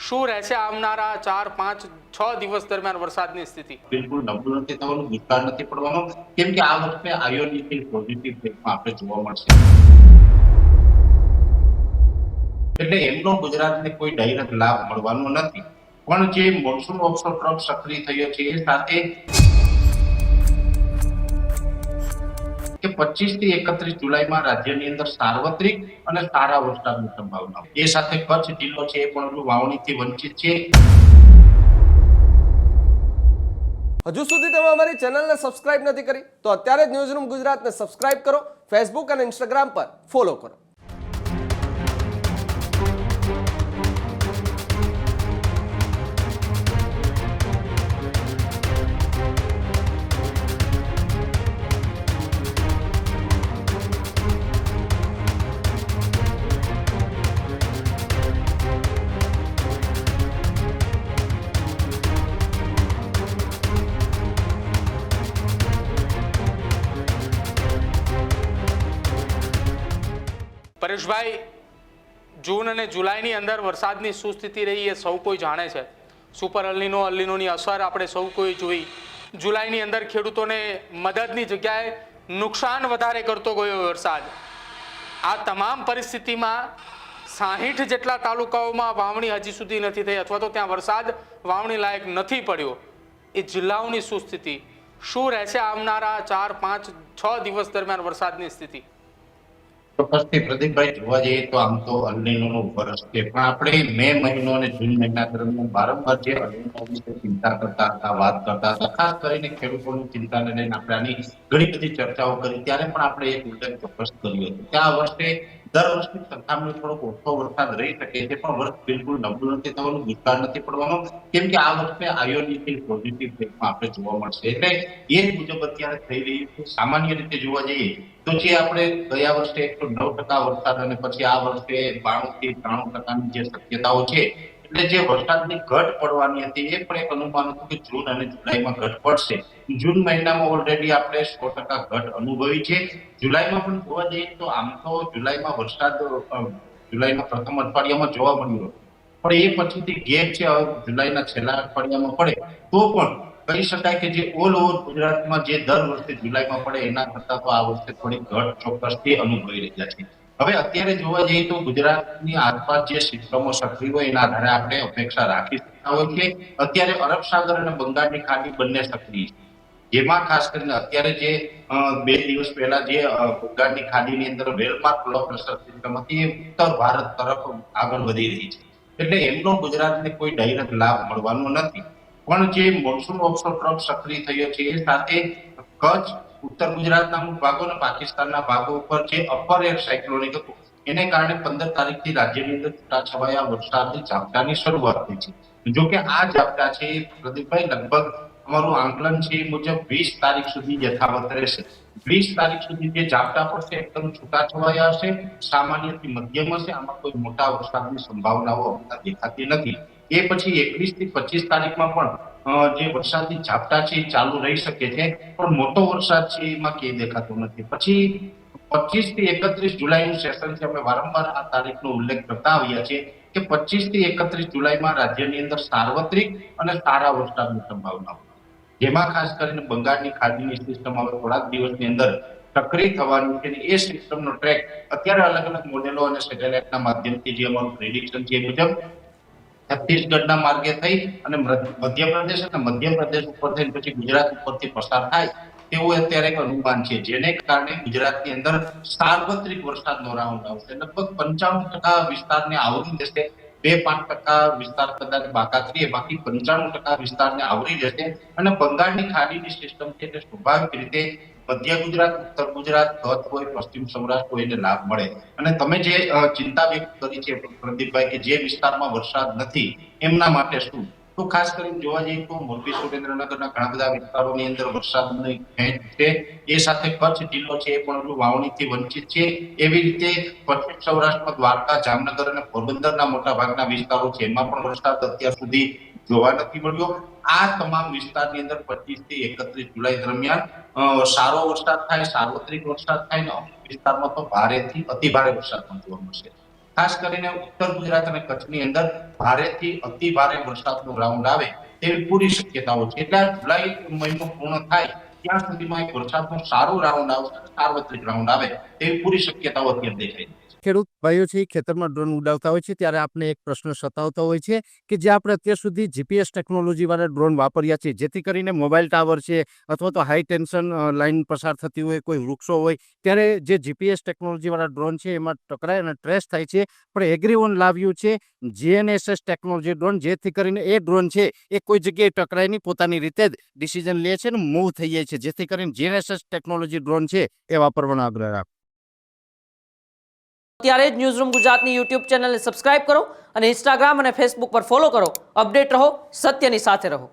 શું રહેશે આવનારા 4, 5, 6 દિવસ દરમિયાન વરસાદની સ્થિતિ? બિલકુલ નબળું નથી થવાનું, દુષ્કાળ નથી પડવાનો, કેમ કે આ વખતે આયોડિનથી પોઝિટિવ ફેઝમાં આપણે જોવા મળશે. એટલે એમનો ગુજરાતને કોઈ ડાયરેક્ટ લાભ મળવાનો નથી. પણ જે મોન્સૂન ઓફશોર ટ્રફ સક્રિય થયો છે એ સાથે કે 25 થી 31 જુલાઈમાં રાજ્યની અંદર સાર્વત્રિક અને સારા વરસાદની સંભાવના. એ સાથે કચ્છ જિલ્લો છે એ પણ વાવણીથી વંચિત છે. હજુ સુધી તમે અમારી ચેનલને સબસ્ક્રાઇબ નથી કરી તો અત્યારે જ ન્યૂઝરૂમ ગુજરાતને સબસ્ક્રાઇબ કરો, ફેસબુક અને ઇન્સ્ટાગ્રામ પર ફોલો કરો. પરેશભાઈ, જૂન અને જુલાઈની અંદર વરસાદની શું સ્થિતિ રહી એ સૌ કોઈ જાણે છે. સુપર અલ્નીનોની અસર આપણે સૌ કોઈ જોઈ. જુલાઈની અંદર ખેડૂતોને મદદની જગ્યાએ નુકસાન વધારે કરતો ગયો વરસાદ. આ તમામ પરિસ્થિતિમાં 60 જેટલા તાલુકાઓમાં વાવણી હજી સુધી નથી થઈ અથવા તો ત્યાં વરસાદ વાવણી લાયક નથી પડ્યો. એ જિલ્લાઓની શું સ્થિતિ, શું રહેશે આવનારા 4, 5, 6 દિવસ દરમિયાન વરસાદની સ્થિતિ? ચોક્કસથી પ્રદીપભાઈ, જોવા જઈએ તો આમ તો અલ્નીનોનો વર્ષ છે, પણ આપણે મે મહિનો અને જૂન મહિના દરમિયાન વારંવાર જે અલ્નીનો વિશે ચિંતા કરતા હતા, વાત કરતા હતા, ખાસ કરીને ખેડૂતોની ચિંતાને લઈને આપણે આની ઘણી બધી ચર્ચાઓ કરી. ત્યારે પણ આપણે એક ઉલ્લેખ ચોક્કસ કર્યો હતો કે આ વર્ષે દર વર્ષની સરખામણીએ થોડોક ઓછો વરસાદ રહી શકે છે, પણ વર્ષ બિલકુલ નબળું નથી થવાનું, દુષ્કાળ નથી પડવાનો, કેમ કે આ વખતે આયોડિનથી પોઝિટિવ ફેઝમાં આપણે જોવા મળશે. એટલે એ જ મુજબ અત્યારે થઈ રહ્યું છે. સામાન્ય રીતે જોવા જઈએ તો જે આપણે ગયા વર્ષે 109% વરસાદ અને પછી આ વર્ષે 92 થી 93%ની જે શક્યતાઓ છે, એટલે જે વરસાદની ઘટ પડવાની હતી એ પણ એક અનુમાન હતું કે જૂન અને જુલાઈમાં ઘટ પડશે. જૂન મહિનામાં ઓલરેડી આપણે 100% ઘટ અનુભવી છે. જુલાઈમાં પણ જોવા જઈએ તો આમ તો જુલાઈમાં વરસાદ જુલાઈના પ્રથમ અઠવાડિયામાં જોવા મળ્યો, પણ એ પછીથી ગેપ છે, જુલાઈના છેલ્લા અઠવાડિયામાં પડે તો પણ કહી શકાય કે જે ઓલ ઓવર ગુજરાતમાં જે દર વર્ષે જુલાઈમાં પડે એના કરતા તો આ વર્ષે થોડી ઘટ ચોક્કસથી અનુભવી રહ્યા છે. હવે અત્યારે જોવા જઈએ તો ગુજરાતની આસપાસ જે સિસ્ટમો સક્રિય હોય એના આધારે આપણે અપેક્ષા રાખી શકતા હોય છે. અત્યારે અરબ સાગર અને બંગાળની ખાડી બંને સક્રિય છે, જેમાં ખાસ કરીને અત્યારે જે 2 દિવસ પહેલા જે બંગાળની ખાડીની અંદર વેલમાર્ક લો પ્રેશર સિસ્ટમ હતી એ ઉત્તર ભારત તરફ આગળ વધી રહી છે. એટલે એમનો ગુજરાતને કોઈ ડાયરેક્ટ લાભ મળવાનો નથી. પણ જે મોન્સૂન ઓફશોર ટ્રફ સક્રિય થયો છે એ સાથે કચ્છ, ઉત્તર ગુજરાતના અમુક ભાગો અને પાકિસ્તાનના ભાગો ઉપર જે અપર એર સાયક્લોનિક હતું એને કારણે 15 તારીખથી રાજ્યની અંદર છૂટાછવાયા વરસાદની ઝાપટાની શરૂઆત થઈ છે. જો કે આ ઝાપટા છે પ્રદીપભાઈ લગભગ અમારું આંકલન છે એ મુજબ 20 તારીખ સુધી યથાવત રહેશે. 20 તારીખ સુધી જે ઝાપટા પડશે એકદમ છૂટાછવાયા હશે, સામાન્યથી મધ્યમ હશે, આમાં કોઈ મોટા વરસાદની સંભાવનાઓ હમણાં દેખાતી નથી. એ પછી 21 થી 25 તારીખમાં પણ જે વરસાદની ઝાપટા છે એ ચાલુ રહી શકે છે, પણ મોટો વરસાદ છે એમાં ક્યાંય દેખાતો નથી. પછી 25 થી 31 જુલાઈનું સેશન છે, અમે વારંવાર આ તારીખનો ઉલ્લેખ કરતા આવ્યા છે કે 25 થી 31 જુલાઈમાં રાજ્યની અંદર સાર્વત્રિક અને સારા વરસાદની સંભાવના, જેમાં ખાસ કરીને બંગાળની ખાડીની સિસ્ટમ હવે થોડાક દિવસની અંદર સક્રિય થવાની છે. એ સિસ્ટમનો ટ્રેક અત્યારે અલગ અલગ મોડેલો અને સેટેલાઇટના માધ્યમથી જે અમારું પ્રિડિક્શન છે એ મુજબ છત્તીસગઢના માર્ગે થઈ અને મધ્યપ્રદેશ ઉપર થઈને પછી ગુજરાત ઉપરથી પસાર થાય તેવું અત્યારે એક અનુમાન છે, જેને કારણે ગુજરાતની અંદર સાર્વત્રિક વરસાદનો રાઉન્ડ આવશે. લગભગ 95% વિસ્તારને આવરી જશે. 2-5% વિસ્તાર કદાચ બાકાત રહે, બાકી 95% વિસ્તારને આવરી જશે. અને બંગાળની ખાડીની સિસ્ટમ છે તે સ્વાભાવિક રીતે મધ્ય ગુજરાત, ઉત્તર ગુજરાત, કચ્છ હોય, પશ્ચિમ સૌરાષ્ટ્ર હોય એને લાભ મળે. અને તમે જે ચિંતા વ્યક્ત કરી છે પ્રદીપભાઈ કે જે વિસ્તારમાં વરસાદ નથી એમના માટે શું, તો ખાસ કરીને જોવા જઈએ તો મોરબી, સુરેન્દ્રનગરના ઘણા બધા વિસ્તારોની અંદર વરસાદની ખેંચ છે. એ સાથે કચ્છ જિલ્લો છે એ પણ વાવણીથી વંચિત છે. એવી રીતે પશ્ચિમ સૌરાષ્ટ્રમાં દ્વારકા, જામનગર અને પોરબંદરના મોટા ભાગના વિસ્તારો છે એમાં પણ વરસાદ અત્યાર સુધી જોવા નથી મળ્યો. આ તમામ વિસ્તારની અંદર 25 થી 31 જુલાઈ દરમિયાન સારો વરસાદ થાય, સાર્વત્રિક વરસાદ થાય ને અમુક વિસ્તારમાં તો ભારેથી અતિ ભારે વરસાદ પણ જોવા મળશે. ખાસ કરીને ઉત્તર ગુજરાત અને કચ્છની અંદર ભારેથી અતિ ભારે વરસાદનો રાઉન્ડ આવે તેવી પૂરી શક્યતાઓ છે. એટલે જુલાઈ મહિનો પૂર્ણ થાય ત્યાં સુધીમાં એક વરસાદનો સારો રાઉન્ડ આવશે, સાર્વત્રિક રાઉન્ડ આવે તેવી પૂરી શક્યતાઓ અત્યારે દેખાય છે. ખેડૂત ભાઈઓ છે એ ખેતરમાં ડ્રોન ઉડાવતા હોય છે ત્યારે આપણે એક પ્રશ્ન સતાવતો હોય છે કે જે આપણે અત્યાર સુધી જીપીએસ ટેકનોલોજી વાળા ડ્રોન વાપર્યા છે, જેથી કરીને મોબાઈલ ટાવર છે અથવા તો હાઈ ટેન્શન લાઈન પસાર થતી હોય, કોઈ વૃક્ષો હોય, ત્યારે જે જીપીએસ ટેકનોલોજી વાળા ડ્રોન છે એમાં ટકરાય અને ટ્રેસ થાય છે. પણ એગ્રીવન લાવ્યું છે જીએનએસએસ ટેકનોલોજી ડ્રોન, જેથી કરીને એ ડ્રોન છે એ કોઈ જગ્યાએ ટકરાય નહીં, પોતાની રીતે જ ડિસિઝન લે છે ને મૂવ થઈ જાય છે. જેથી કરીને જીએનએસએસ ટેકનોલોજી ડ્રોન છે એ વાપરવાનો આગ્રહ રાખો. ત્યારે જ ન્યૂઝરૂમ ગુજરાતની યુટ્યુબ ચેનલને સબસ્ક્રાઇબ કરો અને ઇન્સ્ટાગ્રામ અને ફેસબુક પર ફોલો કરો. અપડેટ રહો, સત્યની સાથે રહો.